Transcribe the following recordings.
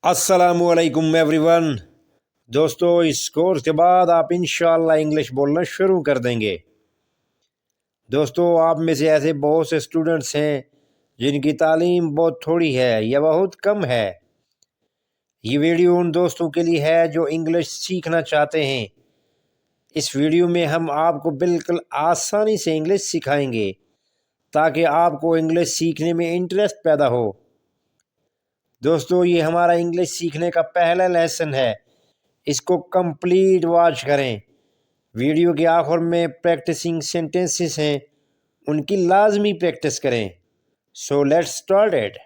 अस्सलामुअलैकुम एवरीवन। दोस्तों, इस कोर्स के बाद आप इंशाअल्लाह इंग्लिश बोलना शुरू कर देंगे। दोस्तों, आप में से ऐसे बहुत से स्टूडेंट्स हैं जिनकी तालीम बहुत थोड़ी है या बहुत कम है। ये वीडियो उन दोस्तों के लिए है जो इंग्लिश सीखना चाहते हैं। इस वीडियो में हम आपको बिल्कुल आसानी से इंग्लिश सिखाएंगे ताकि आपको इंग्लिश सीखने में इंटरेस्ट पैदा हो। दोस्तों, ये हमारा इंग्लिश सीखने का पहला लेसन है। इसको कंप्लीट वॉच करें। वीडियो के आखिर में प्रैक्टिसिंग सेंटेंसेस हैं, उनकी लाजमी प्रैक्टिस करें। So let's start it.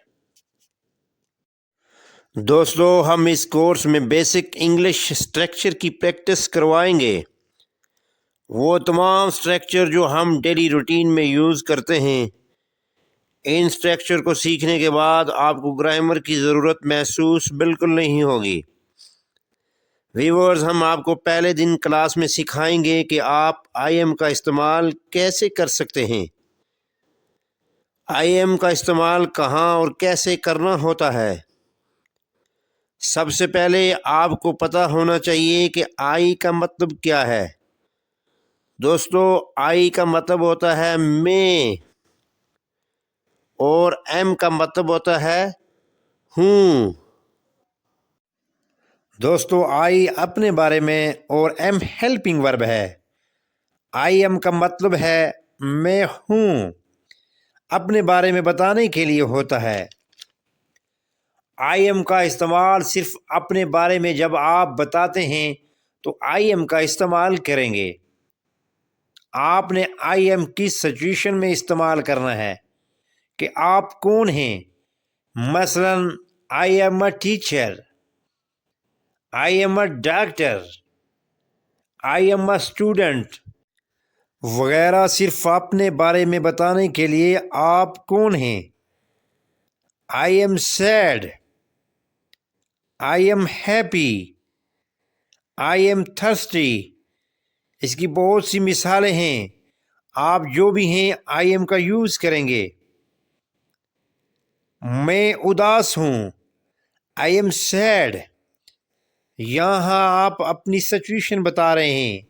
दोस्तों, हम इस कोर्स में बेसिक इंग्लिश स्ट्रक्चर की प्रैक्टिस करवाएंगे। वो तमाम स्ट्रक्चर जो हम डेली रूटीन में यूज़ करते हैं। इन स्ट्रक्चर को सीखने के बाद आपको ग्रामर की ज़रूरत महसूस बिल्कुल नहीं होगी। व्यूअर्स, हम आपको पहले दिन क्लास में सिखाएंगे कि आप आई एम का इस्तेमाल कैसे कर सकते हैं। आई एम का इस्तेमाल कहाँ और कैसे करना होता है। सबसे पहले आपको पता होना चाहिए कि आई का मतलब क्या है। दोस्तों, आई का मतलब होता है मैं और एम का मतलब होता है हूँ। दोस्तों, आई अपने बारे में और एम हेल्पिंग वर्ब है। आई एम का मतलब है मैं हूँ, अपने बारे में बताने के लिए होता है। आई एम का इस्तेमाल सिर्फ अपने बारे में जब आप बताते हैं तो आई एम का इस्तेमाल करेंगे। आपने आई एम किस सिचुएशन में इस्तेमाल करना है कि आप कौन हैं। मसलन, I am a teacher, I am a doctor, I am a student वगैरह सिर्फ अपने बारे में बताने के लिए आप कौन हैं। I am sad, I am happy, I am thirsty, इसकी बहुत सी मिसालें हैं। आप जो भी हैं आई एम का यूज़ करेंगे। मैं उदास हूँ, आई एम सैड। यहाँ आप अपनी सिचुएशन बता रहे हैं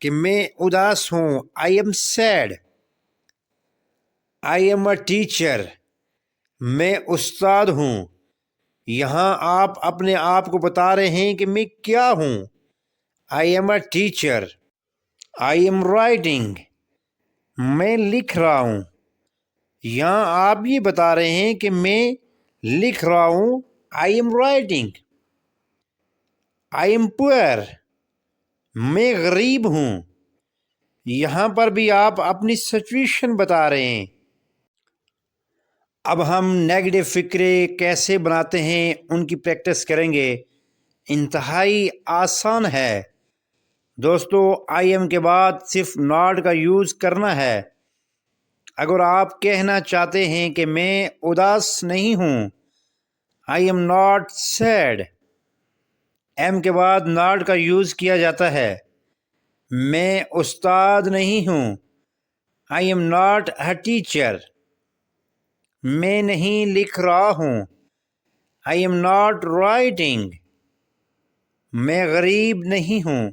कि मैं उदास हूँ, I am sad. I am a teacher, मैं उस्ताद हूँ। यहाँ आप अपने आप को बता रहे हैं कि मैं क्या हूँ। I am a teacher. I am writing, मैं लिख रहा हूँ। यहाँ आप ये बता रहे हैं कि मैं लिख रहा हूँ। I am writing. I am poor, मैं गरीब हूँ। यहाँ पर भी आप अपनी सिचुएशन बता रहे हैं। अब हम नेगेटिव फिक्रे कैसे बनाते हैं उनकी प्रैक्टिस करेंगे। इंतहाई आसान है। दोस्तों, आई एम के बाद सिर्फ नॉट का यूज़ करना है। अगर आप कहना चाहते हैं कि मैं उदास नहीं हूँ, I am not sad, am के बाद नॉट का यूज़ किया जाता है। मैं उस्ताद नहीं हूँ, I am not a teacher. मैं नहीं लिख रहा हूँ, आई एम नॉट राइटिंग। मैं गरीब नहीं हूँ,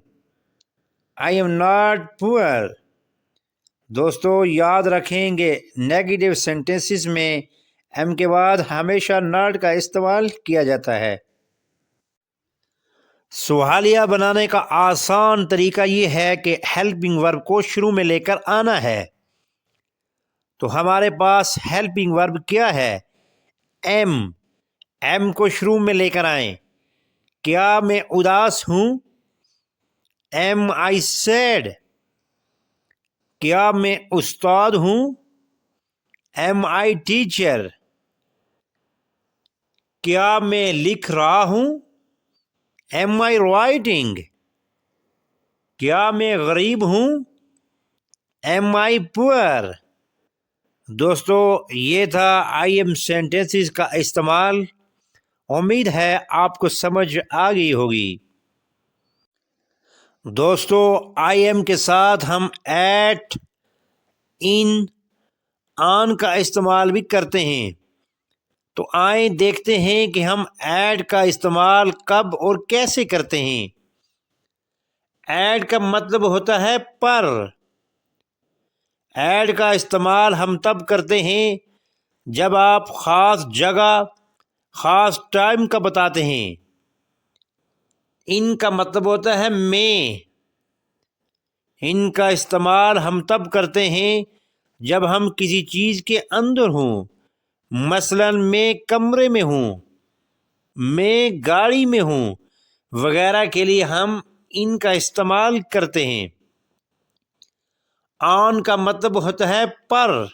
आई एम नॉट पुअर। दोस्तों, याद रखेंगे नेगेटिव सेंटेंसेस में एम के बाद हमेशा नॉट का इस्तेमाल किया जाता है। सवालिया बनाने का आसान तरीका ये है कि हेल्पिंग वर्ब को शुरू में लेकर आना है। तो हमारे पास हेल्पिंग वर्ब क्या है? एम। एम को शुरू में लेकर आए। क्या मैं उदास हूँ? Am I sad. क्या मैं उस्ताद हूँ? Am I teacher. क्या मैं लिख रहा हूँ? Am I writing. क्या मैं गरीब हूँ? Am I poor. दोस्तों, ये था आई एम सेंटेंसेस का इस्तेमाल। उम्मीद है आपको समझ आ गई होगी। दोस्तों, आई एम के साथ हम एट, इन, ऑन का इस्तेमाल भी करते हैं। तो تو آئیں دیکھتے ہیں کہ ہم ایڈ کا استعمال کب اور کیسے کرتے ہیں۔ ایڈ کا مطلب ہوتا ہے پر۔ ایڈ کا استعمال ہم تب کرتے ہیں جب آپ خاص جگہ، خاص ٹائم کا بتاتے ہیں۔ ان کا مطلب ہوتا ہے میں۔ ان کا استعمال ہم تب کرتے ہیں جب ہم کسی چیز کے اندر ہوں، مثلا میں کمرے میں ہوں، میں گاڑی میں ہوں وغیرہ کے لیے ہم ان کا استعمال کرتے ہیں۔ آن کا مطلب ہوتا ہے پر۔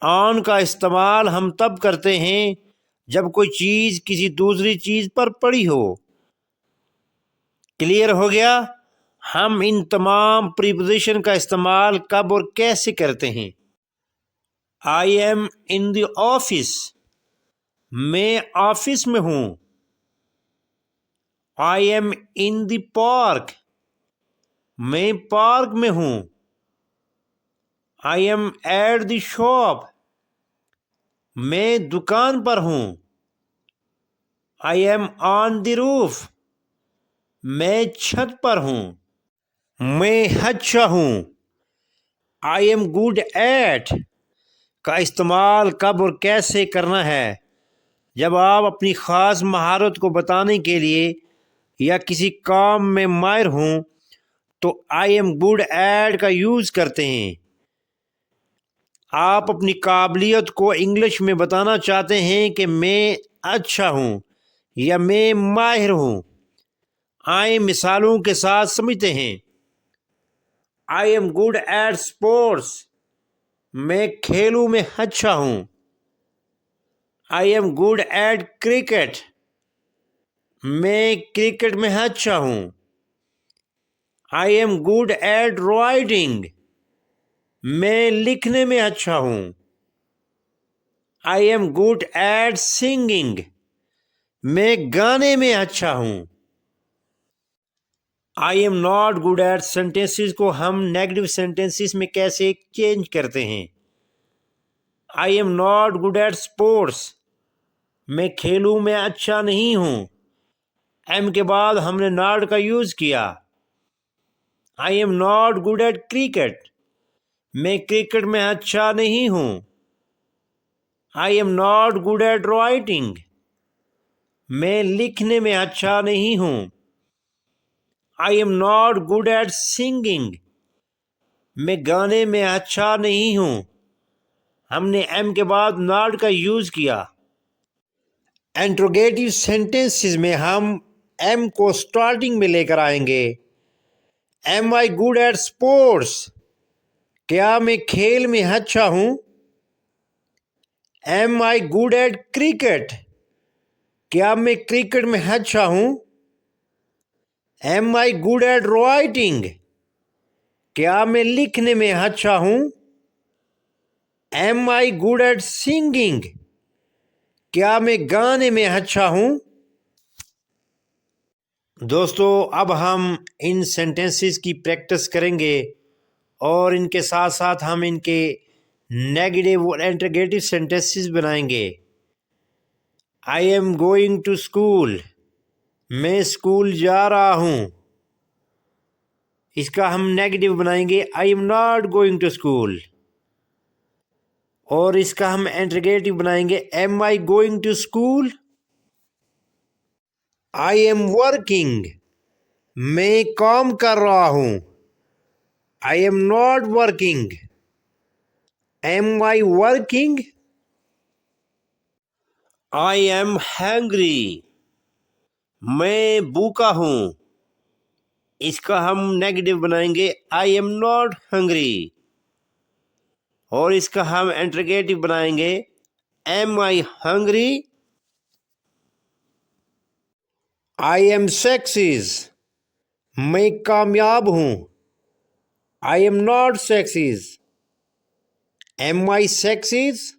آن کا استعمال ہم تب کرتے ہیں جب کوئی چیز کسی دوسری چیز پر پڑی ہو۔ کلیئر ہو گیا؟ ہم ان تمام پریپوزیشن کا استعمال کب اور کیسے کرتے ہیں۔ I am in the office, میں آفس میں ہوں۔ I am in the park, میں پارک میں ہوں۔ I am at the shop, میں دکان پر ہوں۔ آئی ایم آن دی روف، میں چھت پر ہوں۔ میں اچھا ہوں۔ آئی ایم گڈ ایٹ کا استعمال کب اور کیسے کرنا ہے؟ جب آپ اپنی خاص مہارت کو بتانے کے لیے یا کسی کام میں ماہر ہوں تو آئی ایم گڈ ایٹ کا یوز کرتے ہیں۔ آپ اپنی قابلیت کو انگلش میں بتانا چاہتے ہیں کہ میں اچھا ہوں یا میں ماہر ہوں۔ آئیں مثالوں کے ساتھ سمجھتے ہیں۔ I am good at sports, میں کھیلوں میں اچھا ہوں۔ I am good at cricket, میں کرکٹ میں اچھا ہوں۔ I am good at writing, میں لکھنے میں اچھا ہوں۔ I am good at singing, میں گانے میں اچھا ہوں۔ I am not good at sentences کو ہم نیگیٹو سینٹینسز میں کیسے چینج کرتے ہیں؟ I am not good at sports, میں کھیلوں میں اچھا نہیں ہوں۔ ایم کے بعد ہم نے ناٹ کا یوز کیا۔ I am not good at cricket, میں کرکٹ میں اچھا نہیں ہوں۔ I am not good at writing, میں لکھنے میں اچھا نہیں ہوں۔ I am not good at singing, میں گانے میں اچھا نہیں ہوں۔ ہم نے ایم کے بعد ناٹ کا یوز کیا۔ انٹروگیٹو سینٹینسز میں ہم ایم کو سٹارٹنگ میں لے کر آئیں گے۔ Am I good at sports, کیا میں کھیل میں اچھا ہوں؟ Am I good at cricket, کیا میں کرکٹ میں اچھا ہوں؟ Am I good at writing, کیا میں لکھنے میں اچھا ہوں؟ Am I good at singing, کیا میں گانے میں اچھا ہوں؟ دوستو اب ہم ان سینٹینسز کی پریکٹس کریں گے اور ان کے ساتھ ساتھ ہم ان کے نیگیٹو اور انٹروگیٹو سینٹینسز بنائیں گے۔ I am going to school, میں اسکول جا رہا ہوں۔ اس کا ہم نیگیٹو بنائیں گے I am not going to school, اور اس کا ہم انٹروگیٹو بنائیں گے am I going to school? I am working, میں کام کر رہا ہوں۔ I am not working, am I working? I am hungry, میں بھوکا ہوں۔ اس کا ہم نیگیٹو بنائیں گے آئی ایم ناٹ ہنگری، اور اس کا ہم انٹروگیٹو بنائیں گے am I hungry? I am success, میں کامیاب ہوں۔ I am not success, am I success?